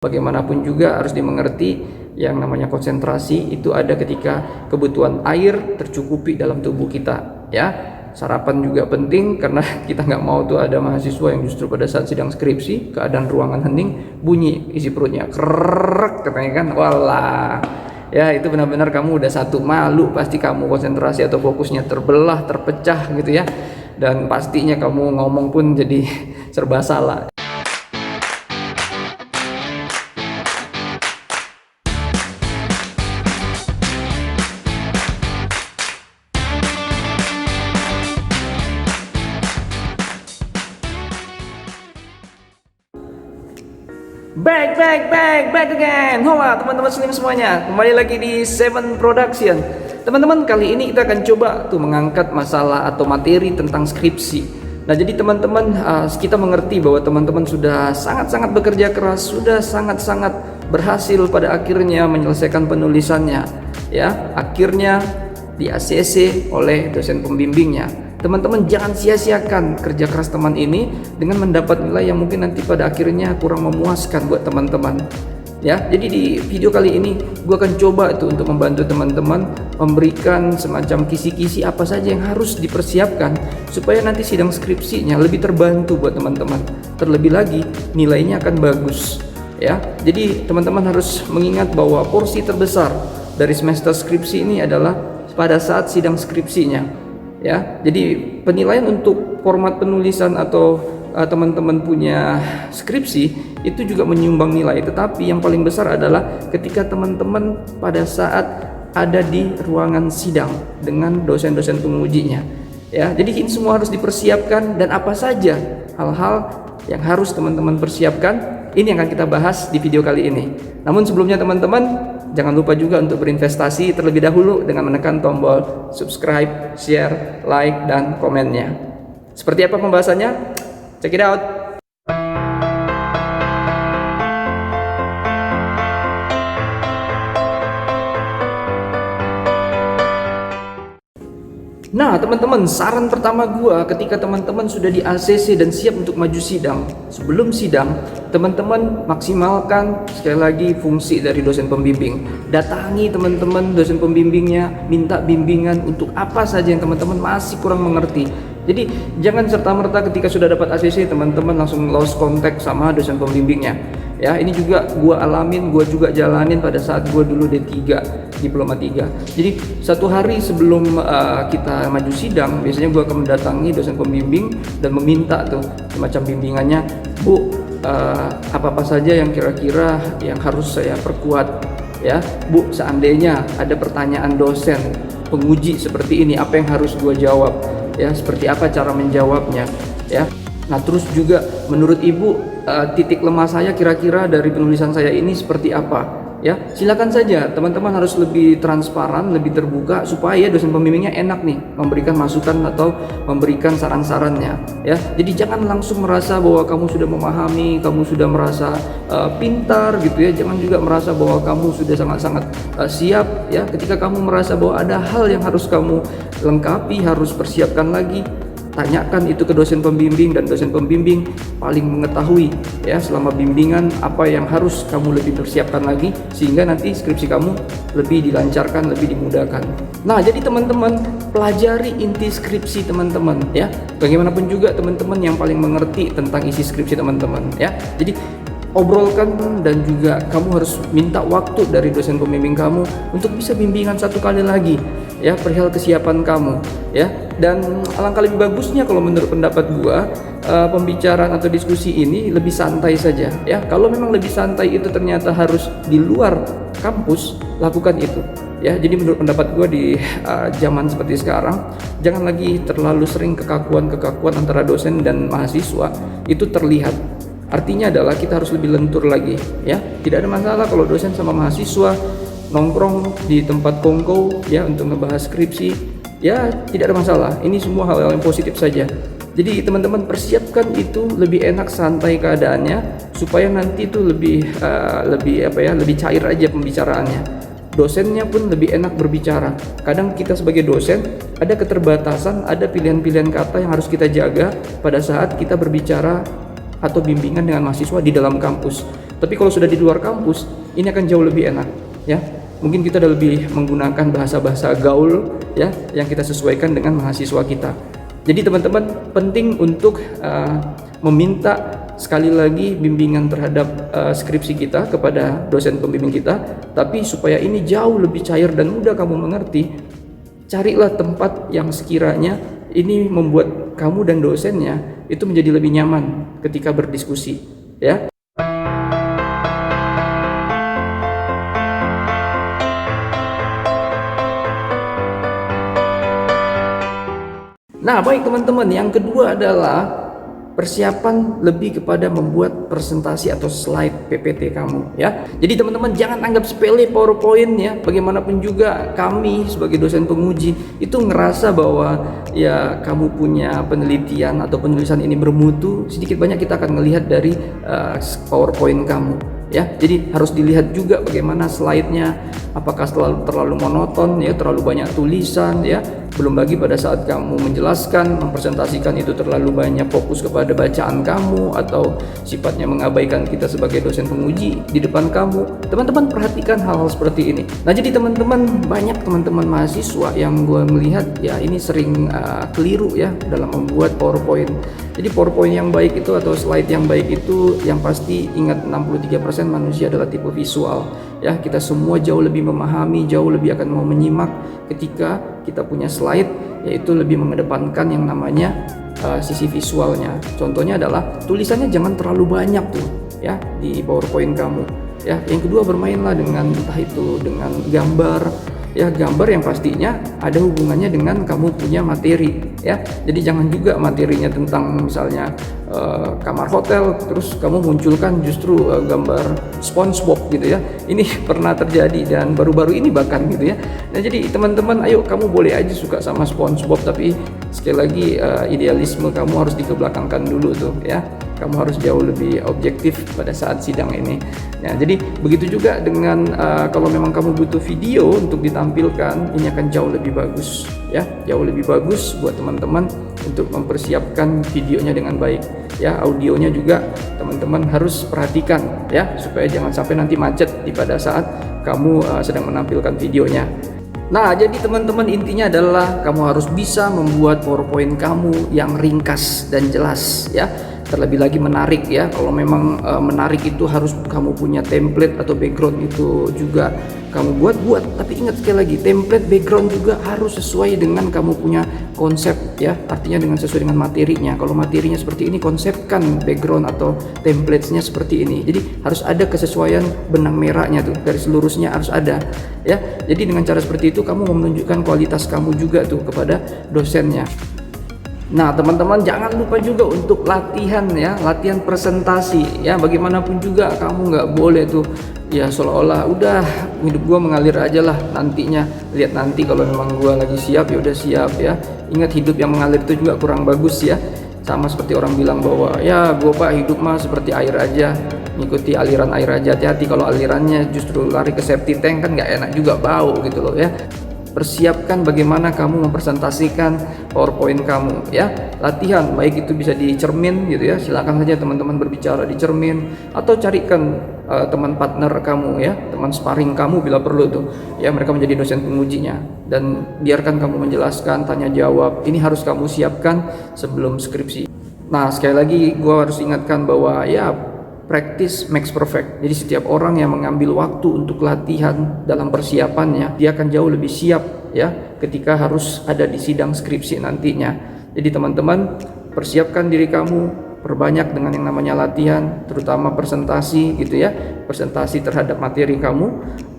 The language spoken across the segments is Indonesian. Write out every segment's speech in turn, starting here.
Bagaimanapun juga harus dimengerti yang namanya konsentrasi itu ada ketika kebutuhan air tercukupi dalam tubuh kita, ya. Sarapan juga penting karena kita nggak mau tuh ada mahasiswa yang justru pada saat sidang skripsi keadaan ruangan hening bunyi isi perutnya krek katanya kan, walah ya itu benar-benar kamu udah satu malu, pasti kamu konsentrasi atau fokusnya terbelah terpecah gitu ya, dan pastinya kamu ngomong pun jadi serba salah. Back again. Hola teman-teman Slim semuanya, kembali lagi di Seven Production. Teman-teman, kali ini kita akan coba tuh mengangkat masalah atau materi tentang skripsi. Nah, jadi teman-teman kita mengerti bahwa teman-teman sudah sangat-sangat bekerja keras, sudah sangat-sangat berhasil pada akhirnya menyelesaikan penulisannya, ya. Akhirnya di ACC oleh dosen pembimbingnya. Teman-teman jangan sia-siakan kerja keras teman ini dengan mendapat nilai yang mungkin nanti pada akhirnya kurang memuaskan buat teman-teman. Ya, jadi di video kali ini gue akan coba tuh untuk membantu teman-teman memberikan semacam kisi-kisi apa saja yang harus dipersiapkan supaya nanti sidang skripsinya lebih terbantu buat teman-teman. Terlebih lagi nilainya akan bagus. Ya, jadi teman-teman harus mengingat bahwa porsi terbesar dari semester skripsi ini adalah pada saat sidang skripsinya. Ya, jadi penilaian untuk format penulisan atau teman-teman punya skripsi itu juga menyumbang nilai, tetapi yang paling besar adalah ketika teman-teman pada saat ada di ruangan sidang dengan dosen-dosen pengujinya. Ya, jadi ini semua harus dipersiapkan, dan apa saja hal-hal yang harus teman-teman persiapkan ini yang akan kita bahas di video kali ini. Namun sebelumnya teman-teman, jangan lupa juga untuk berinvestasi terlebih dahulu dengan menekan tombol subscribe, share, like, dan komennya. Seperti apa pembahasannya? Check it out! Nah teman-teman, saran pertama gua ketika teman-teman sudah di ACC dan siap untuk maju sidang, sebelum sidang teman-teman maksimalkan sekali lagi fungsi dari dosen pembimbing. Datangi teman-teman dosen pembimbingnya, minta bimbingan untuk apa saja yang teman-teman masih kurang mengerti. Jadi jangan serta-merta ketika sudah dapat ACC teman-teman langsung lost contact sama dosen pembimbingnya. Ya, ini juga gua alamin, gua juga jalanin pada saat gua dulu D3, diploma 3. Jadi satu hari sebelum kita maju sidang, biasanya gua akan mendatangi dosen pembimbing dan meminta tuh semacam bimbingannya, Bu, apa-apa saja yang kira-kira yang harus saya perkuat, ya. Bu, seandainya ada pertanyaan dosen penguji seperti ini, apa yang harus gua jawab, ya, seperti apa cara menjawabnya, ya. Nah, terus juga menurut Ibu titik lemah saya kira-kira dari penulisan saya ini seperti apa? Ya, silakan saja teman-teman harus lebih transparan, lebih terbuka supaya dosen pembimbingnya enak nih memberikan masukan atau memberikan saran-sarannya, ya. Jadi jangan langsung merasa bahwa kamu sudah memahami, kamu sudah merasa pintar gitu ya. Jangan juga merasa bahwa kamu sudah sangat-sangat siap, ya. Ketika kamu merasa bahwa ada hal yang harus kamu lengkapi, harus persiapkan lagi, tanyakan itu ke dosen pembimbing, dan dosen pembimbing paling mengetahui ya selama bimbingan apa yang harus kamu lebih persiapkan lagi sehingga nanti skripsi kamu lebih dilancarkan, lebih dimudahkan. Nah, jadi teman-teman pelajari inti skripsi teman-teman ya. Bagaimanapun juga teman-teman yang paling mengerti tentang isi skripsi teman-teman ya. Jadi obrolkan, dan juga kamu harus minta waktu dari dosen pembimbing kamu untuk bisa bimbingan satu kali lagi ya perihal kesiapan kamu ya. Dan alangkah lebih bagusnya kalau menurut pendapat gua pembicaraan atau diskusi ini lebih santai saja ya. Kalau memang lebih santai itu ternyata harus di luar kampus, lakukan itu ya. Jadi menurut pendapat gua di zaman seperti sekarang jangan lagi terlalu sering kekakuan antara dosen dan mahasiswa itu terlihat. Artinya adalah kita harus lebih lentur lagi ya. Tidak ada masalah kalau dosen sama mahasiswa nongkrong di tempat kongko ya untuk ngebahas skripsi, ya tidak ada masalah. Ini semua hal-hal yang positif saja. Jadi teman-teman persiapkan itu lebih enak, santai keadaannya supaya nanti itu lebih cair aja pembicaraannya. Dosennya pun lebih enak berbicara. Kadang kita sebagai dosen ada keterbatasan, ada pilihan-pilihan kata yang harus kita jaga pada saat kita berbicara atau bimbingan dengan mahasiswa di dalam kampus. Tapi kalau sudah di luar kampus, ini akan jauh lebih enak, ya. Mungkin kita udah lebih menggunakan bahasa-bahasa gaul, ya, yang kita sesuaikan dengan mahasiswa kita. Jadi teman-teman, penting untuk meminta sekali lagi bimbingan terhadap skripsi kita kepada dosen pembimbing kita. Tapi supaya ini jauh lebih cair dan mudah kamu mengerti, carilah tempat yang sekiranya ini membuat kamu dan dosennya itu menjadi lebih nyaman ketika berdiskusi, ya. Nah, baik teman-teman, yang kedua adalah persiapan lebih kepada membuat presentasi atau slide PPT kamu, ya. Jadi teman-teman jangan anggap sepele PowerPoint, ya. Bagaimanapun juga kami sebagai dosen penguji itu ngerasa bahwa ya kamu punya penelitian atau penulisan ini bermutu, sedikit banyak kita akan melihat dari PowerPoint kamu, ya. Jadi harus dilihat juga bagaimana slide-nya, apakah terlalu monoton, ya, terlalu banyak tulisan, ya. Belum lagi pada saat kamu menjelaskan, mempresentasikan itu terlalu banyak fokus kepada bacaan kamu atau sifatnya mengabaikan kita sebagai dosen penguji di depan kamu. Teman-teman perhatikan hal-hal seperti ini. Nah, jadi teman-teman, banyak teman-teman mahasiswa yang gue melihat ya ini sering keliru, ya, dalam membuat PowerPoint. Jadi PowerPoint yang baik itu atau slide yang baik itu yang pasti ingat 63% manusia adalah tipe visual, ya. Kita semua jauh lebih memahami, jauh lebih akan mau menyimak ketika kita punya slide, yaitu lebih mengedepankan yang namanya sisi visualnya. Contohnya adalah tulisannya jangan terlalu banyak tuh, ya, di PowerPoint kamu, ya. Yang kedua, bermainlah dengan entah itu dengan gambar, ya, gambar yang pastinya ada hubungannya dengan kamu punya materi, ya. Jadi jangan juga materinya tentang misalnya kamar hotel terus kamu munculkan justru gambar SpongeBob gitu, ya. Ini pernah terjadi dan baru-baru ini bahkan gitu, ya. Nah, jadi teman-teman, ayo, kamu boleh aja suka sama SpongeBob, tapi sekali lagi idealisme kamu harus dikebelakangkan dulu tuh, ya. Kamu harus jauh lebih objektif pada saat sidang ini. Nah, jadi begitu juga dengan kalau memang kamu butuh video untuk ditampilkan, ini akan jauh lebih bagus, ya, jauh lebih bagus buat teman-teman untuk mempersiapkan videonya dengan baik, ya. Audionya juga teman-teman harus perhatikan, ya, supaya jangan sampai nanti macet pada saat kamu sedang menampilkan videonya. Nah, jadi teman-teman, intinya adalah kamu harus bisa membuat PowerPoint kamu yang ringkas dan jelas, ya. Terlebih lagi menarik, ya. Kalau memang menarik itu harus kamu punya template atau background itu juga kamu buat. Tapi ingat sekali lagi, template background juga harus sesuai dengan kamu punya konsep, ya. Artinya dengan sesuai dengan materinya. Kalau materinya seperti ini, konsepkan background atau template-nya seperti ini. Jadi harus ada kesesuaian benang merahnya tuh, garis lurusnya harus ada, ya. Jadi dengan cara seperti itu kamu menunjukkan kualitas kamu juga tuh kepada dosennya. Nah, teman-teman jangan lupa juga untuk latihan, ya, latihan presentasi, ya. Bagaimanapun juga kamu nggak boleh tuh ya seolah-olah udah hidup gua mengalir aja lah, nantinya lihat nanti kalau memang gua lagi siap ya udah siap, ya. Ingat, hidup yang mengalir itu juga kurang bagus, ya. Sama seperti orang bilang bahwa ya gua pak hidup mah seperti air aja, ngikuti aliran air aja. Hati-hati kalau alirannya justru lari ke septic tank, kan nggak enak juga, bau gitu loh, ya. Persiapkan bagaimana kamu mempresentasikan PowerPoint kamu, ya. Latihan, baik itu bisa di cermin gitu, ya. Silakan saja teman-teman berbicara di cermin atau carikan teman partner kamu, ya, teman sparring kamu bila perlu tuh, ya. Mereka menjadi dosen pengujinya dan biarkan kamu menjelaskan, tanya jawab. Ini harus kamu siapkan sebelum skripsi. Nah, sekali lagi gue harus ingatkan bahwa ya practice makes perfect. Jadi setiap orang yang mengambil waktu untuk latihan dalam persiapannya, dia akan jauh lebih siap, ya, ketika harus ada di sidang skripsi nantinya. Jadi teman-teman, persiapkan diri kamu, perbanyak dengan yang namanya latihan, terutama presentasi gitu, ya. Presentasi terhadap materi kamu,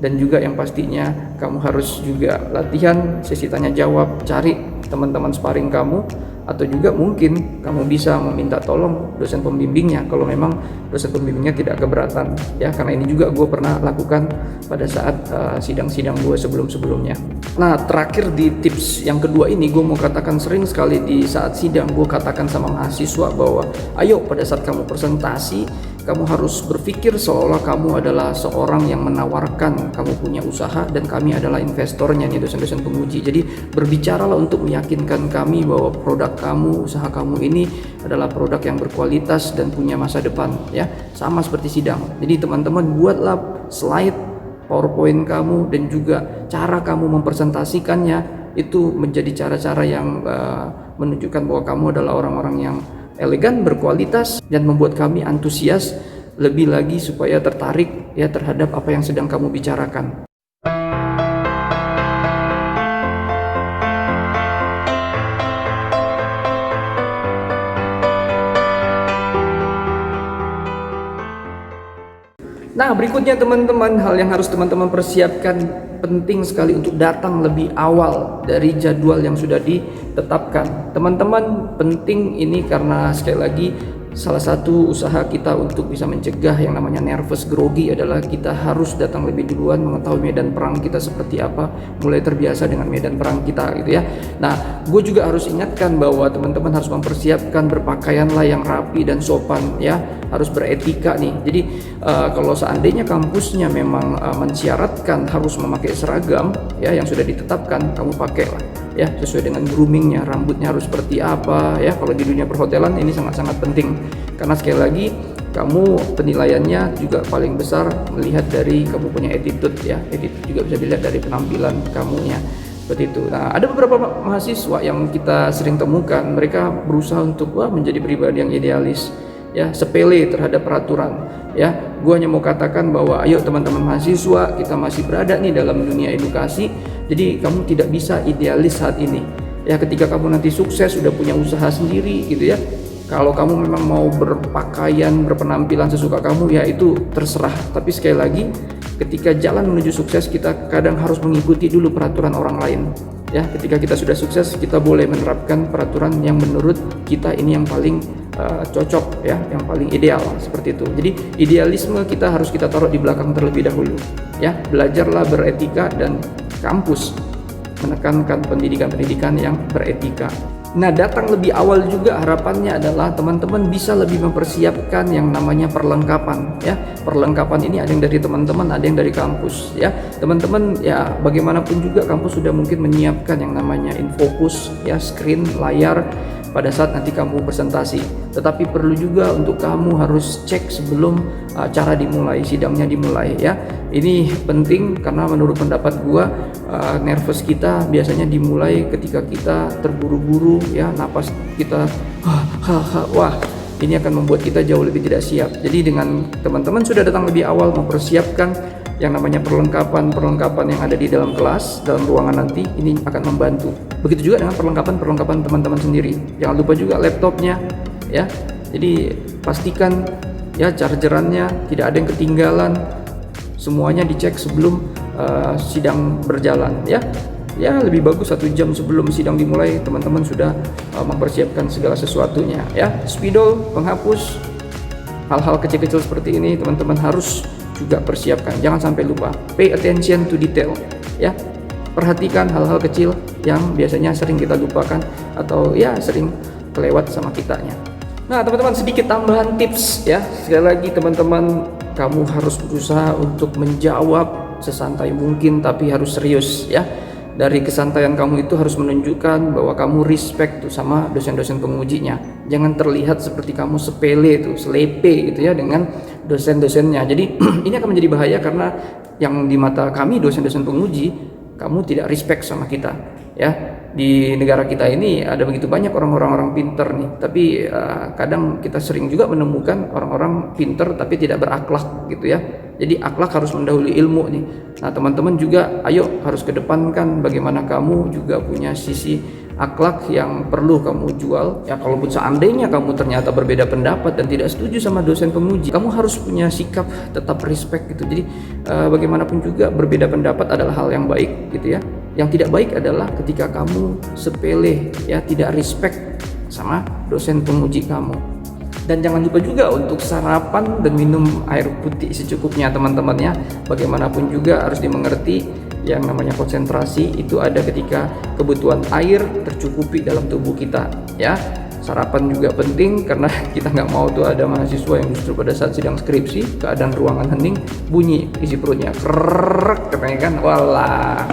dan juga yang pastinya kamu harus juga latihan sesi tanya jawab, cari teman-teman sparring kamu, atau juga mungkin kamu bisa meminta tolong dosen pembimbingnya kalau memang dosen pembimbingnya tidak keberatan, ya. Karena ini juga gue pernah lakukan pada saat sidang-sidang gue sebelum-sebelumnya. Nah, terakhir di tips yang kedua ini, gue mau katakan, sering sekali di saat sidang gue katakan sama mahasiswa bahwa ayo pada saat kamu presentasi, kamu harus berpikir seolah kamu adalah seorang yang menawarkan kamu punya usaha dan kami adalah investornya nih dosen-dosen penguji. Jadi berbicaralah untuk meyakinkan kami bahwa produk kamu, usaha kamu ini adalah produk yang berkualitas dan punya masa depan ya. Sama seperti sidang. Jadi teman-teman buatlah slide PowerPoint kamu dan juga cara kamu mempresentasikannya itu menjadi cara-cara yang menunjukkan bahwa kamu adalah orang-orang yang elegan, berkualitas, dan membuat kami antusias lebih lagi supaya tertarik ya terhadap apa yang sedang kamu bicarakan. Nah, berikutnya teman-teman, hal yang harus teman-teman persiapkan penting sekali untuk datang lebih awal dari jadwal yang sudah ditetapkan. Teman-teman, penting ini karena sekali lagi salah satu usaha kita untuk bisa mencegah yang namanya nervous grogi adalah kita harus datang lebih duluan, mengetahui medan perang kita seperti apa, mulai terbiasa dengan medan perang kita gitu ya. Nah, gue juga harus ingatkan bahwa teman-teman harus mempersiapkan berpakaianlah yang rapi dan sopan ya, harus beretika nih. Jadi kalau seandainya kampusnya memang mensyaratkan harus memakai seragam ya yang sudah ditetapkan, kamu pakailah ya sesuai dengan groomingnya, rambutnya harus seperti apa ya. Kalau di dunia perhotelan ini sangat-sangat penting karena sekali lagi kamu penilaiannya juga paling besar melihat dari kamu punya attitude ya. Attitude juga bisa dilihat dari penampilan kamunya seperti itu. Nah, ada beberapa mahasiswa yang kita sering temukan, mereka berusaha untuk menjadi pribadi yang idealis ya, sepele terhadap peraturan ya. Gua hanya mau katakan bahwa ayo teman-teman mahasiswa, kita masih berada nih dalam dunia edukasi. Jadi kamu tidak bisa idealis saat ini ya. Ketika kamu nanti sukses, sudah punya usaha sendiri gitu ya, kalau kamu memang mau berpakaian, berpenampilan sesuka kamu ya itu terserah. Tapi sekali lagi, ketika jalan menuju sukses, kita kadang harus mengikuti dulu peraturan orang lain ya. Ketika kita sudah sukses, kita boleh menerapkan peraturan yang menurut kita ini yang paling cocok ya, yang paling ideal seperti itu. Jadi idealisme kita harus kita taruh di belakang terlebih dahulu ya. Belajarlah beretika dan kampus menekankan pendidikan-pendidikan yang beretika. Nah, datang lebih awal juga harapannya adalah teman-teman bisa lebih mempersiapkan yang namanya perlengkapan ya. Perlengkapan ini ada yang dari teman-teman, ada yang dari kampus ya. Teman-teman ya, bagaimanapun juga kampus sudah mungkin menyiapkan yang namanya infocus ya, screen, layar pada saat nanti kamu presentasi. Tetapi perlu juga untuk kamu harus cek sebelum acara dimulai, sidangnya dimulai ya. Ini penting karena menurut pendapat gua nervous kita biasanya dimulai ketika kita terburu-buru ya, napas kita wah, ini akan membuat kita jauh lebih tidak siap. Jadi dengan teman-teman sudah datang lebih awal mempersiapkan yang namanya perlengkapan yang ada di dalam kelas, dalam ruangan nanti, ini akan membantu. Begitu juga dengan perlengkapan teman-teman sendiri. Jangan lupa juga laptopnya ya. Jadi pastikan ya chargerannya tidak ada yang ketinggalan. Semuanya dicek sebelum sidang berjalan ya. Ya, lebih bagus 1 jam sebelum sidang dimulai teman-teman sudah mempersiapkan segala sesuatunya ya. Spidol, penghapus, hal-hal kecil-kecil seperti ini teman-teman harus juga persiapkan. Jangan sampai lupa. Pay attention to detail ya. Perhatikan hal-hal kecil yang biasanya sering kita lupakan atau ya sering kelewat sama kitanya. Nah, teman-teman, sedikit tambahan tips ya. Sekali lagi teman-teman, kamu harus berusaha untuk menjawab sesantai mungkin tapi harus serius ya. Dari kesantaian kamu itu harus menunjukkan bahwa kamu respect tuh sama dosen-dosen pengujinya. Jangan terlihat seperti kamu sepele tuh, selepe gitu ya dengan dosen-dosennya. Jadi ini akan menjadi bahaya karena yang di mata kami dosen-dosen penguji, kamu tidak respect sama kita ya. Di negara kita ini ada begitu banyak orang-orang pinter nih, tapi kadang kita sering juga menemukan orang-orang pinter tapi tidak berakhlak gitu ya. Jadi akhlak harus mendahului ilmu nih. Nah, teman-teman juga ayo harus kedepankan bagaimana kamu juga punya sisi akhlak yang perlu kamu jual ya. Kalaupun seandainya kamu ternyata berbeda pendapat dan tidak setuju sama dosen penguji, kamu harus punya sikap tetap respect gitu. Jadi bagaimanapun juga berbeda pendapat adalah hal yang baik gitu ya. Yang tidak baik adalah ketika kamu sepele ya, tidak respect sama dosen penguji kamu. Dan jangan lupa juga untuk sarapan dan minum air putih secukupnya teman-teman ya. Bagaimanapun juga harus dimengerti yang namanya konsentrasi itu ada ketika kebutuhan air tercukupi dalam tubuh kita ya. Sarapan juga penting karena kita nggak mau tuh ada mahasiswa yang justru pada saat sidang skripsi keadaan ruangan hening bunyi isi perutnya krek kan, walah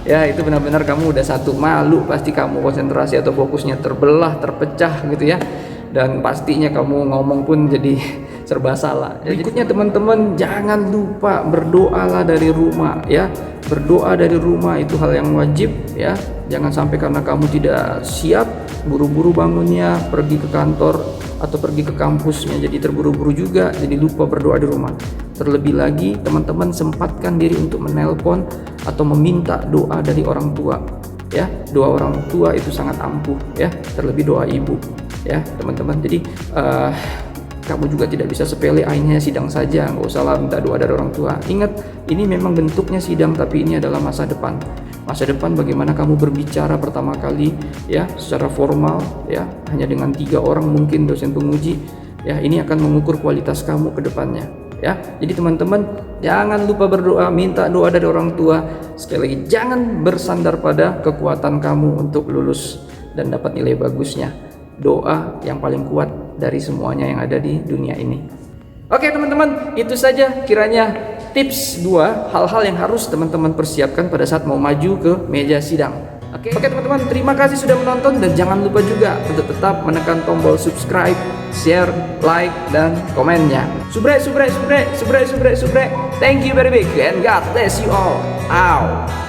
ya itu benar-benar kamu udah satu malu, pasti kamu konsentrasi atau fokusnya terbelah, terpecah gitu ya, dan pastinya kamu ngomong pun jadi serba salah. Berikutnya teman-teman, jangan lupa berdoalah dari rumah ya. Berdoa dari rumah itu hal yang wajib ya. Jangan sampai karena kamu tidak siap buru-buru bangunnya pergi ke kantor atau pergi ke kampusnya jadi terburu-buru juga, jadi lupa berdoa di rumah. Terlebih lagi teman-teman sempatkan diri untuk menelpon atau meminta doa dari orang tua ya. Doa orang tua itu sangat ampuh ya, terlebih doa ibu ya teman-teman. Jadi kamu juga tidak bisa sepele hanya sidang saja, nggak usah lah minta doa dari orang tua. Ingat, ini memang bentuknya sidang, tapi ini adalah masa depan. Masa depan bagaimana kamu berbicara pertama kali ya secara formal ya, hanya dengan 3 orang mungkin dosen penguji ya, ini akan mengukur kualitas kamu ke depannya ya. Jadi teman-teman jangan lupa berdoa, minta doa dari orang tua. Sekali lagi, jangan bersandar pada kekuatan kamu untuk lulus dan dapat nilai bagusnya. Doa yang paling kuat dari semuanya yang ada di dunia ini. Oke teman-teman, itu saja kiranya tips 2 hal-hal yang harus teman-teman persiapkan pada saat mau maju ke meja sidang. Oke teman-teman, terima kasih sudah menonton dan jangan lupa juga untuk tetap menekan tombol subscribe, share, like, dan komennya. Subre. Thank you very big and God bless you all. Ow.